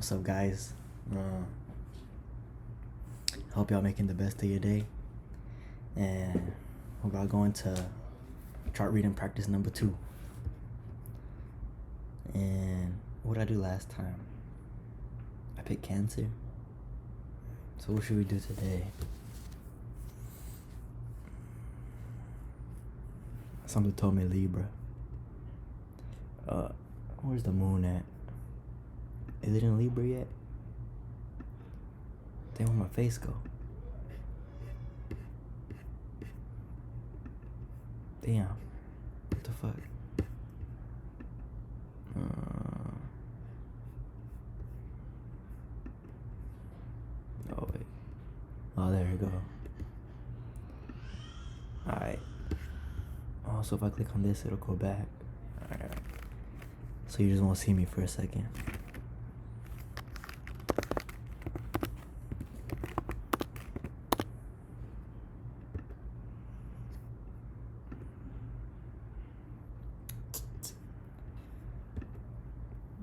What's up, guys? Hope y'all making the best of your day. And we're about going to chart reading practice number 2. And what did I do last time? I picked Cancer. So what should we do today? Something told me Libra. Where's the moon at? Is it in Libra yet? Damn, where'd my face go? Damn. What the fuck? Oh, wait. Oh, there you go. Alright. Oh, so if I click on this, it'll go back. Alright. So you just won't see me for a second.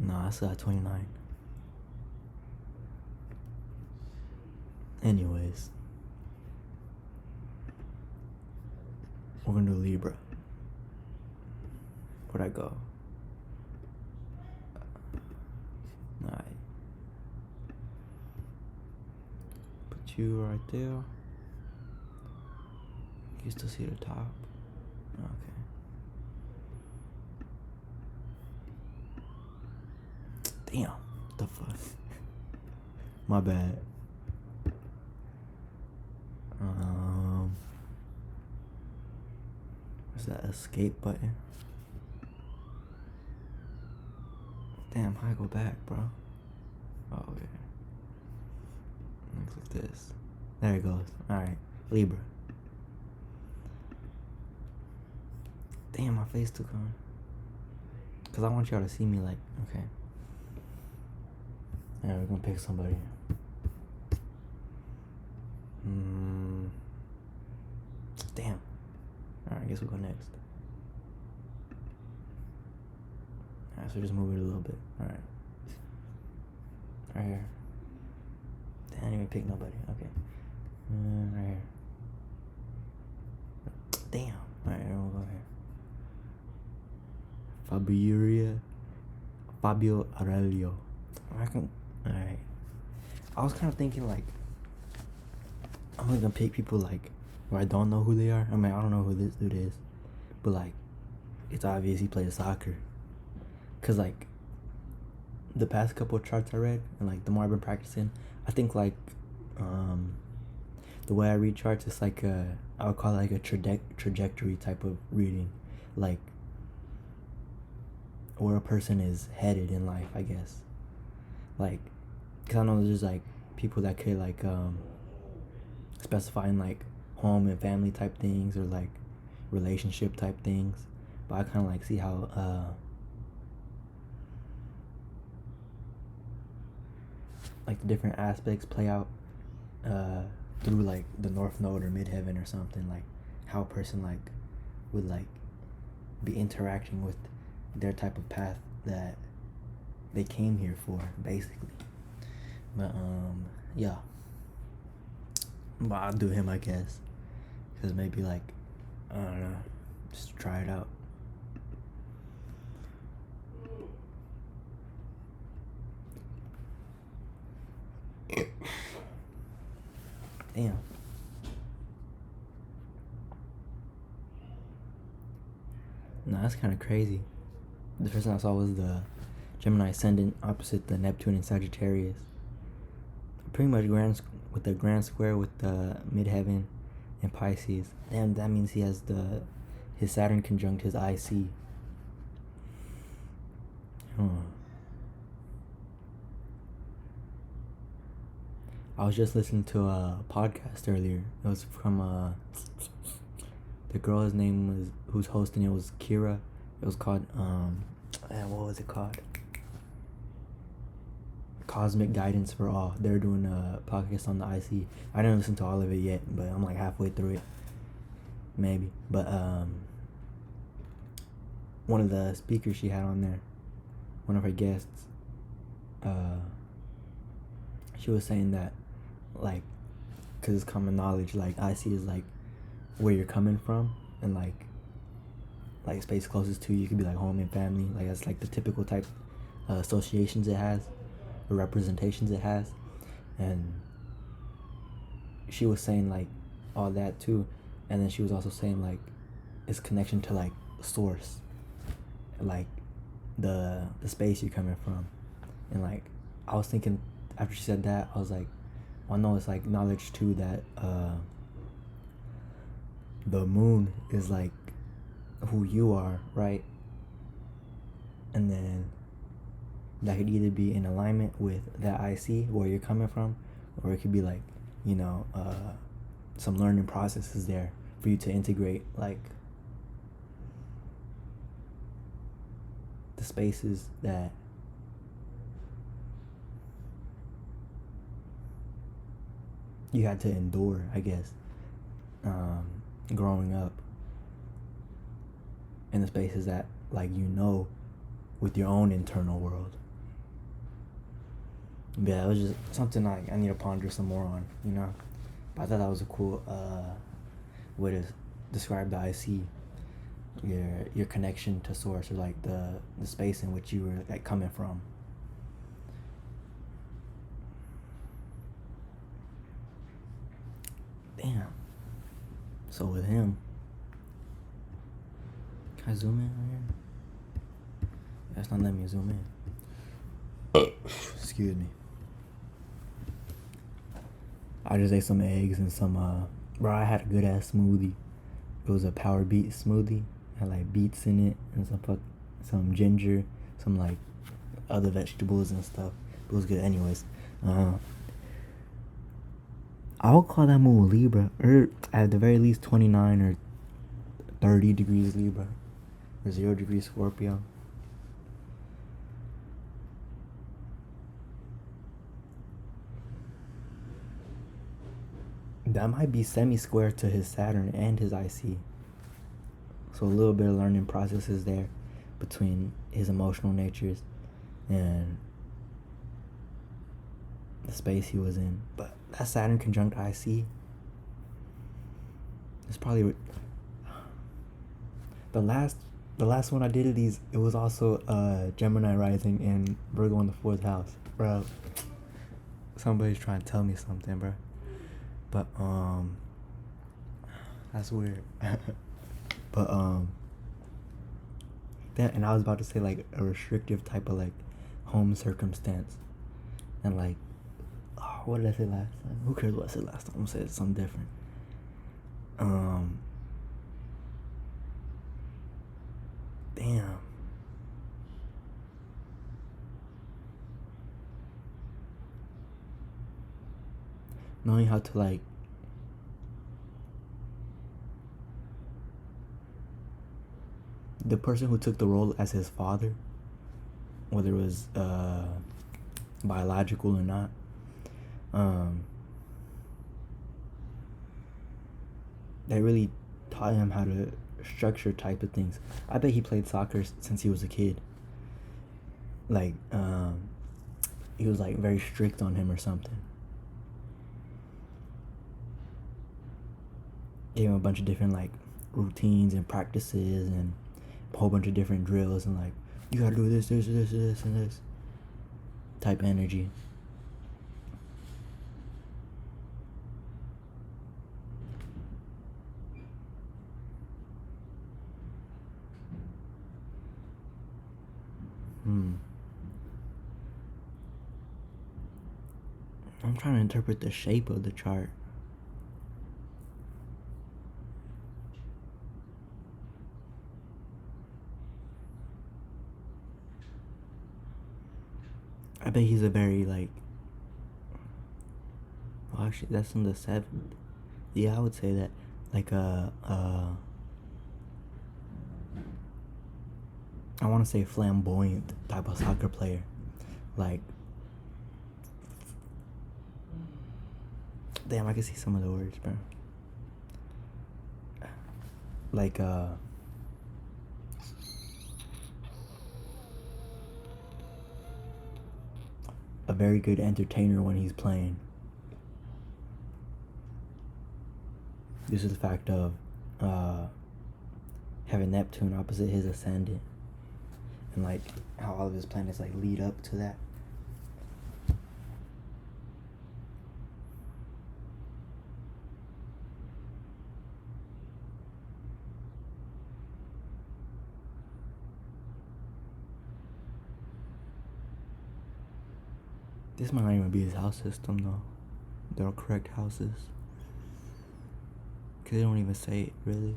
Nah, I still got 29. Anyways. We're gonna do Libra. Where'd I go? Alright. Put you right there. You can still see the top. Okay. Damn. What the fuck? My bad. Where's that escape button? Damn, how I go back, bro? Oh, okay. Let me click this. There it goes. Alright. Libra. Damn, my face took on. Cause I want y'all to see me like, okay. Alright, we're gonna pick somebody. Damn. Alright, I guess we'll go next. Alright, so just move it a little bit. Alright. Right here. Damn, I didn't even pick nobody. Okay. Right here. Damn. Alright, we'll go here. Fábio Arélio. Alright. I was kind of thinking like, I'm only gonna pick people like where I don't know who they are. I mean, I don't know who this dude is, but like, it's obvious he plays soccer. Cause like, the past couple of charts I read, and like the more I've been practicing, I think like, the way I read charts, it's like I would call it like a trajectory type of reading, like where a person is headed in life, I guess. Like, cause I know there's like people that could like specify in like home and family type things or like relationship type things, but I kind of like see how like the different aspects play out through like the North Node or Midheaven or something, like how a person like would like be interacting with their type of path that they came here for, basically. But yeah, but I'll do him, I guess, because maybe like, I don't know, just try it out. Damn. Nah, that's kind of crazy. The first one I saw was the Gemini ascendant opposite the Neptune and Sagittarius. Pretty much with the grand square with the midheaven and Pisces. Damn, that means he has his Saturn conjunct his IC. I was just listening to a podcast earlier. It was from the girl's name who's hosting it was Kira. It was called what was it called? Cosmic Guidance for All. They're doing a podcast on the IC. I didn't listen to all of it yet, but I'm like halfway through it. Maybe. But one of the speakers she had on there, one of her guests, she was saying that, like, because it's common knowledge, like, IC is like where you're coming from, and like space closest to you could be like home and family. Like, that's like the typical type associations it has, or representations it has. And she was saying like all that too, and then she was also saying like its connection to like source, like the space you're coming from. And like I was thinking, after she said that, I was like, well, I know it's like knowledge too that the moon is like who you are, right? And then that could either be in alignment with that IC where you're coming from, or it could be like, you know, some learning processes there for you to integrate like the spaces that you had to endure, I guess, growing up, in the spaces that, like, you know, with your own internal world. Yeah, it was just something I need to ponder some more on, you know. But I thought that was a cool way to describe the IC, your connection to source, or like the space in which you were like coming from. Damn. So with him, can I zoom in on here? That's not letting me zoom in. Excuse me. I just ate some eggs and some bro, I had a good ass smoothie. It was a power beet smoothie. It had like beets in it and some ginger, some like other vegetables and stuff. It was good anyways. I would call that moon Libra, or at the very least 29 or 30 degrees Libra, or 0 degrees Scorpio. That might be semi-square to his Saturn and his IC. So a little bit of learning processes there between his emotional natures and the space he was in. But that Saturn conjunct IC, it's probably the last one I did of these. It was also Gemini rising and Virgo in the 4th house, bro. Somebody's trying to tell me something, bro. But that's weird. But that, and I was about to say like a restrictive type of like home circumstance, and like, oh, what did I say last time? Who cares what I said last time? I'm gonna say something different. Damn. Knowing how to like the person who took the role as his father, whether it was biological or not, they really taught him how to structure type of things. I bet he played soccer since he was a kid. Like, he was like very strict on him or something. Gave him a bunch of different like routines and practices and a whole bunch of different drills, and like, you gotta do this, and this type energy. I'm trying to interpret the shape of the chart. I bet he's a very like, well, actually that's in the 7th. Yeah, I would say that, like I want to say flamboyant type of soccer player, like, damn, I can see some of the words, bro. Like a very good entertainer when he's playing. This is the fact of having Neptune opposite his ascendant, and like how all of his planets like lead up to that. This might not even be his house system though. They're all correct houses. Cause they don't even say it really.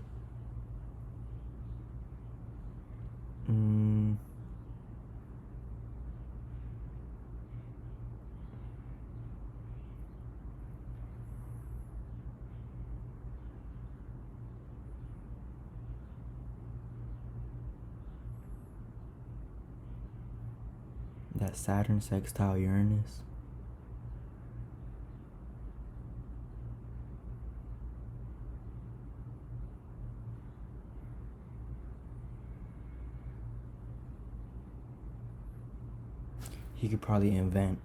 That Saturn sextile Uranus. He could probably invent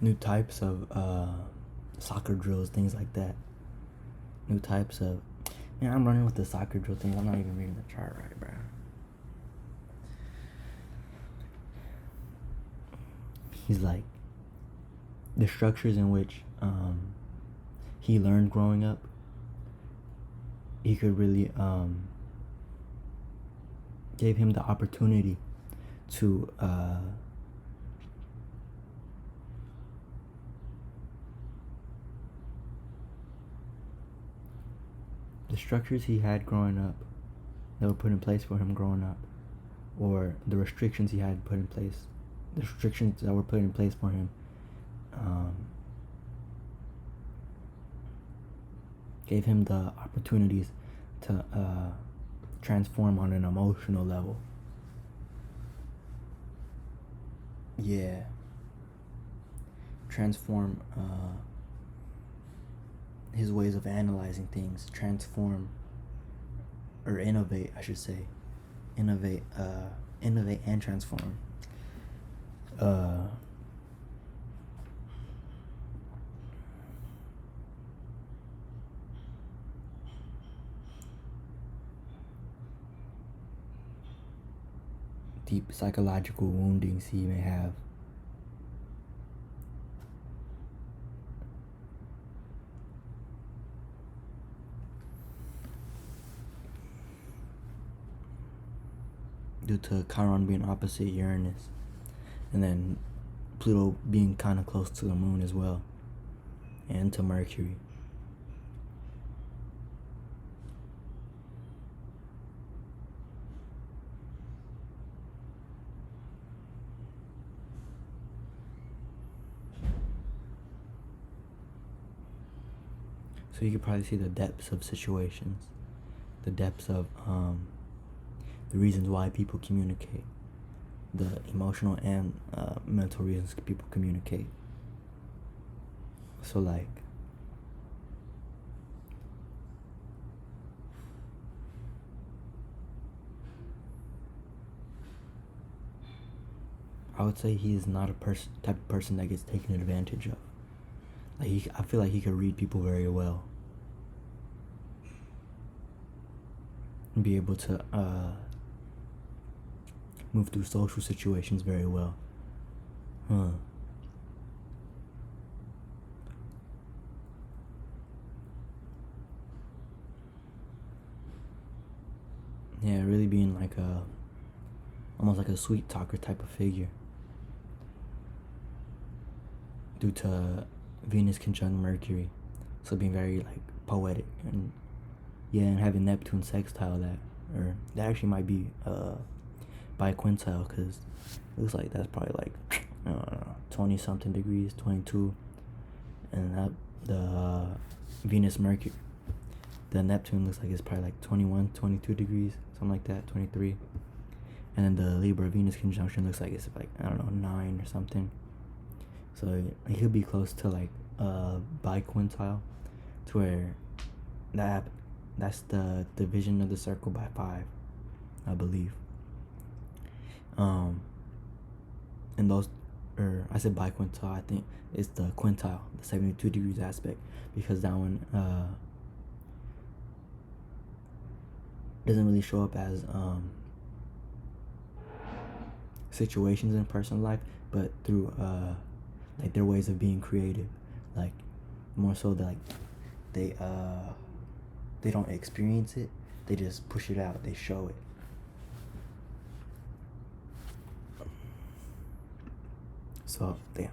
new types of soccer drills, things like that. New types of... Man, I'm running with the soccer drill things. I'm not even reading the chart right, bro. He's like... The structures in which he learned growing up, he could really... gave him the opportunity to the structures he had growing up that were put in place for him growing up, or the restrictions he had put in place, the restrictions that were put in place for him, gave him the opportunities to transform on an emotional level. Yeah. Transform his ways of analyzing things. Transform, or innovate, I should say. Innovate and transform. Deep psychological woundings he may have. Due to Chiron being opposite Uranus, and then Pluto being kind of close to the moon as well, and to Mercury. So you could probably see the depths of situations, the depths of the reasons why people communicate, the emotional and mental reasons people communicate. So like, I would say he is not a type of person that gets taken advantage of. Like I feel like he could read people very well. And be able to move through social situations very well. Yeah, really being like almost like a sweet talker type of figure. Due to Venus conjunct Mercury, so being very like poetic, and and having Neptune sextile that, or that actually might be biquintile, because it looks like that's probably like 20 something degrees, 22, and that the Venus Mercury, the Neptune looks like it's probably like 21, 22 degrees, something like that, 23, and then the Libra Venus conjunction looks like it's like, I don't know, 9 or something. So it could be close to like biquintile, to where that's the division of the circle by 5, I believe. in those, or I said biquintile, I think it's the quintile, the 72 degrees aspect, because that one doesn't really show up as situations in personal life, but through like their ways of being creative, like more so that like they don't experience it, they just push it out, they show it. So damn.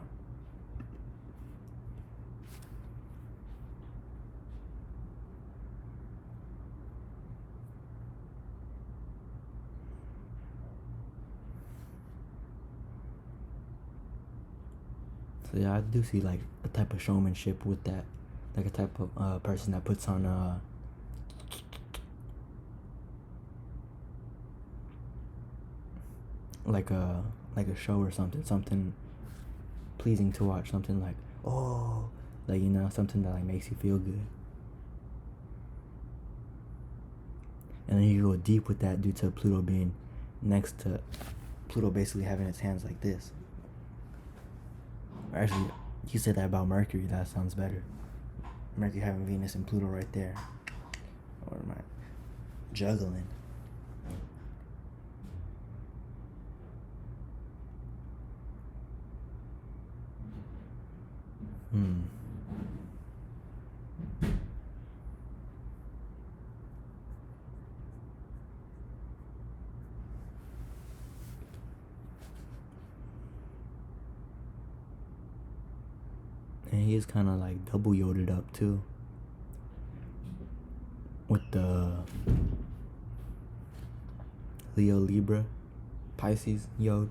So yeah, I do see like a type of showmanship with that, like a type of person that puts on like a show or something pleasing to watch, something like, oh, like, you know, something that like makes you feel good. And then you go deep with that due to Pluto being next to Pluto, basically having its hands like this. Or actually, you said that about Mercury, that sounds better. Mercury having Venus and Pluto right there. Or am I juggling? And he is kind of like double yoded up too, with the Leo, Libra, Pisces yod,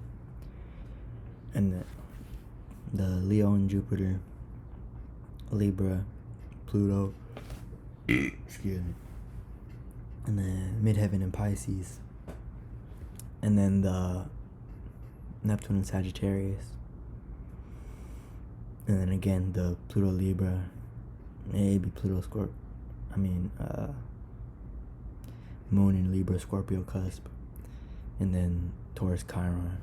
and the Leo and Jupiter, Libra, Pluto, excuse me, and then midheaven in Pisces, and then the Neptune in Sagittarius, and then again the Pluto Libra, maybe Pluto Moon in Libra, Scorpio cusp, and then Taurus Chiron.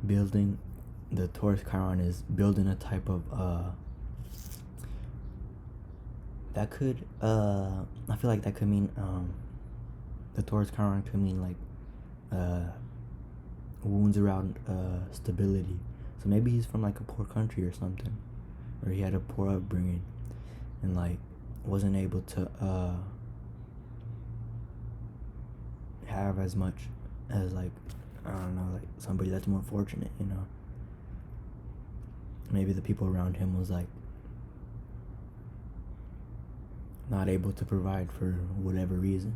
Building, the Taurus Chiron is building a type of that could I feel like that could mean the Taurus Chiron could mean like wounds around stability. So maybe he's from like a poor country or something, or he had a poor upbringing and like wasn't able to have as much as like, I don't know, like somebody that's more fortunate, you know. Maybe the people around him was like not able to provide for whatever reason.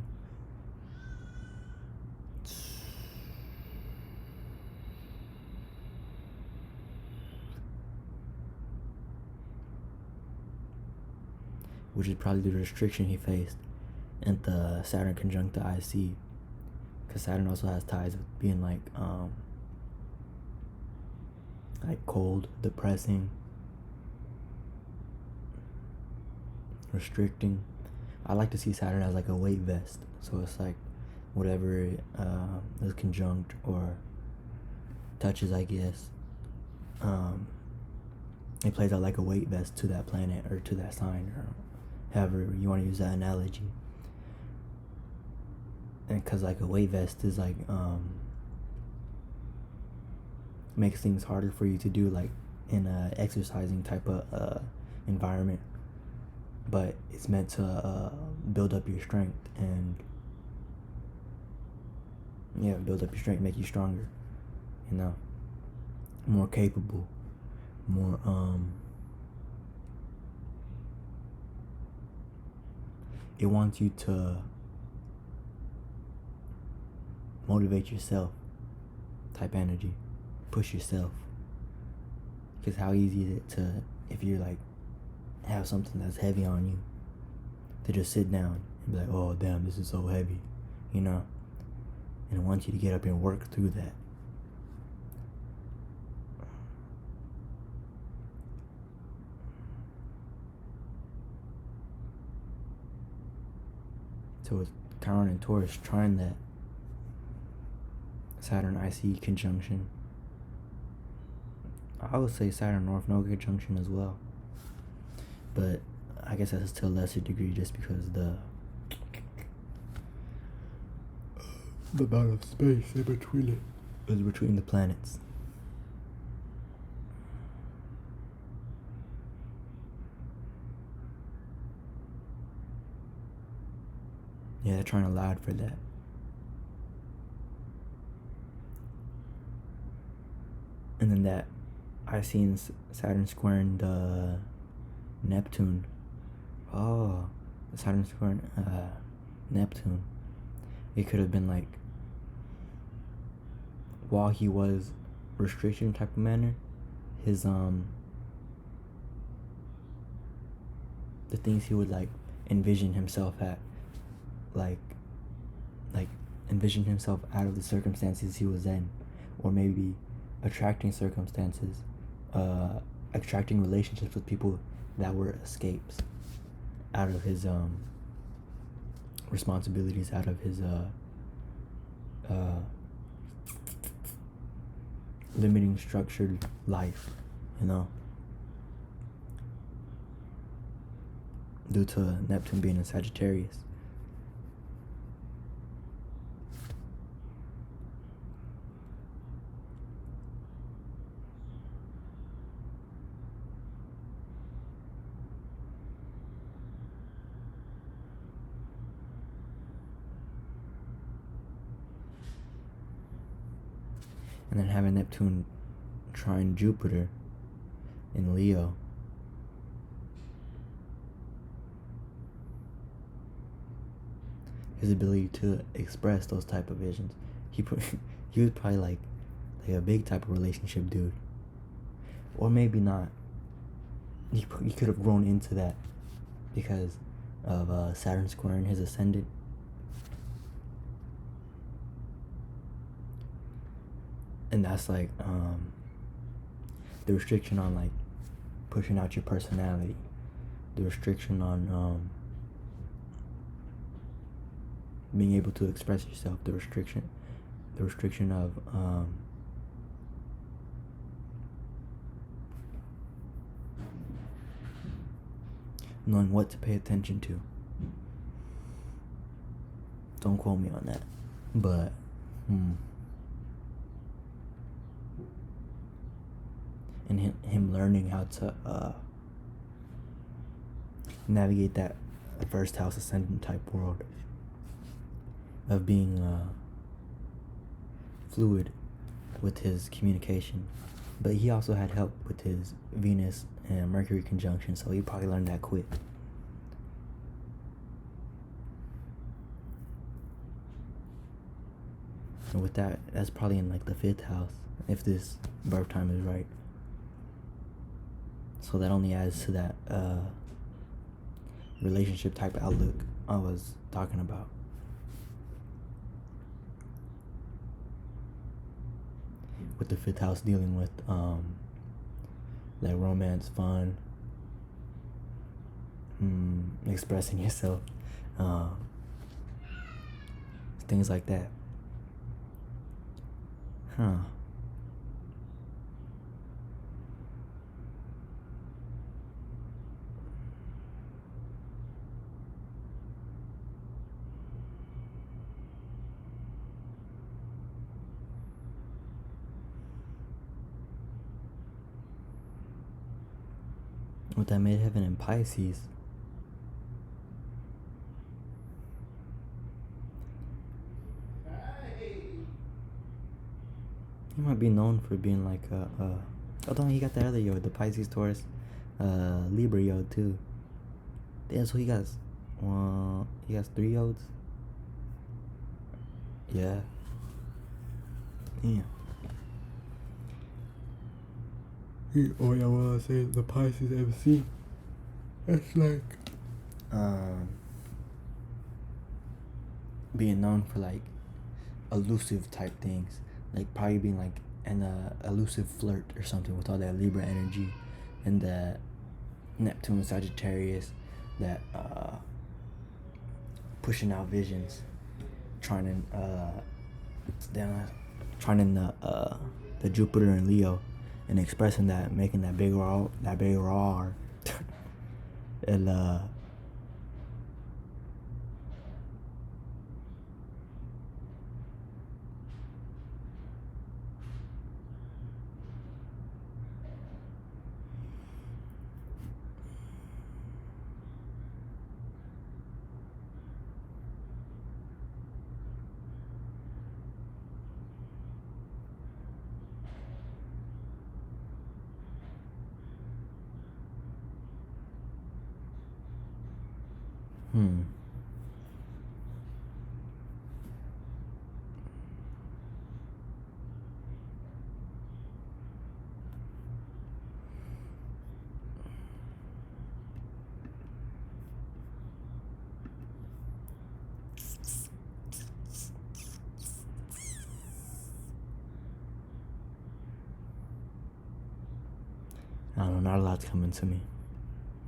Which is probably the restriction he faced at the Saturn conjunct the IC. Because Saturn also has ties with being like cold, depressing, restricting. I like to see Saturn as like a weight vest. So it's like whatever is conjunct or touches, I guess, it plays out like a weight vest to that planet or to that sign, or however you want to use that analogy. And because like a weight vest is like makes things harder for you to do, like in a exercising type of environment, but it's meant to build up your strength and build up your strength, make you stronger, you know, more capable, more it wants you to motivate yourself type energy, push yourself. Because how easy is it to, if you're like have something that's heavy on you, to just sit down and be like, oh damn, this is so heavy, you know. and wants you to get up and work through that. So with Chiron and Taurus trying that Saturn IC conjunction, I would say Saturn North Node conjunction as well. But I guess that's to a lesser degree just because the amount of space in between it is between the planets. Yeah, they're trying to loud for that. And then that I seen Saturn squaring the Neptune. Oh, Saturn squaring Neptune. It could have been like, while he was restriction type of manner, his the things he would like envision himself at, like envision himself out of the circumstances he was in, or maybe attracting circumstances, attracting relationships with people that were escapes out of his responsibilities, out of his limiting structured life, you know, due to Neptune being in Sagittarius. And then having Neptune trine Jupiter in Leo. His ability to express those type of visions. He was probably like a big type of relationship dude. Or maybe not. He could have grown into that because of Saturn squaring his ascendant. And that's like the restriction on like pushing out your personality, the restriction on being able to express yourself, the restriction of knowing what to pay attention to. Don't quote me on that, but and him learning how to navigate that first house ascendant type world of being fluid with his communication. But he also had help with his Venus and Mercury conjunction, so he probably learned that quick. And with that, that's probably in like the 5th house, if this birth time is right. So that only adds to that relationship type outlook I was talking about. With the 5th house dealing with like romance, fun, expressing yourself, things like that. With that midheaven in Pisces, he might be known for being like although he got that other yod, the Pisces Taurus Libra yod too. Yeah, so he has 3 yods. Yeah. Oh yeah, what I say, the Pisces MC. That's like being known for like elusive type things, like probably being like an elusive flirt or something with all that Libra energy and the Neptune Sagittarius, that pushing out visions, trying the Jupiter and Leo, and expressing that, making that big roar, and I don't know, not a lot's coming to me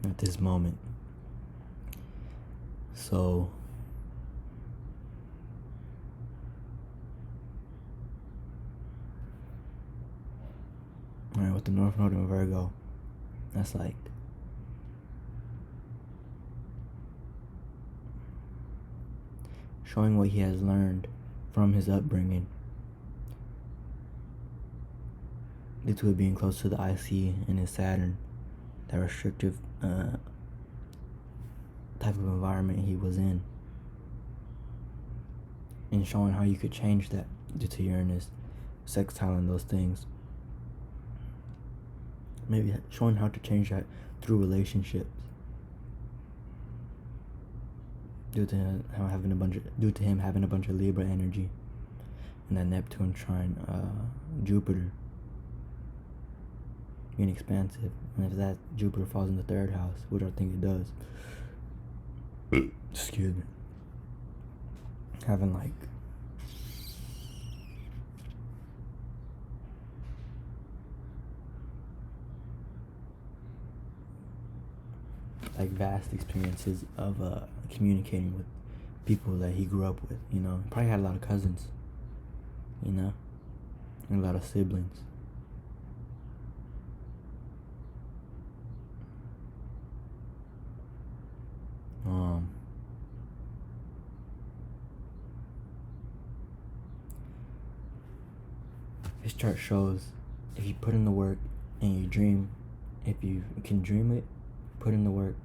at this moment. So alright, with the North Node in Virgo, that's like showing what he has learned from his upbringing, due to it being close to the IC and his Saturn, that restrictive type of environment he was in, and showing how you could change that due to Uranus, sextile, and those things. Maybe showing how to change that through relationships, due to him having a bunch of Libra energy, and that Neptune trine Jupiter, being expansive. And if that Jupiter falls in the 3rd house, which I think it does, excuse me, having like vast experiences of communicating with people that he grew up with, you know. He probably had a lot of cousins, you know, and a lot of siblings. His chart shows, if you put in the work and you dream, if you can dream it, put in the work,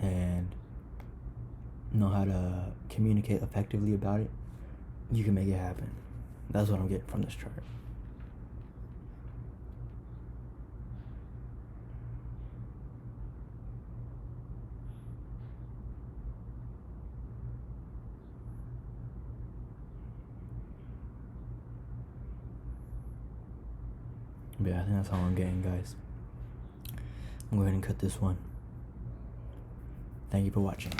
and know how to communicate effectively about it, you can make it happen. That's what I'm getting from this chart. But yeah, I think that's all I'm getting, guys. I'm going to go ahead and cut this one. Thank you for watching.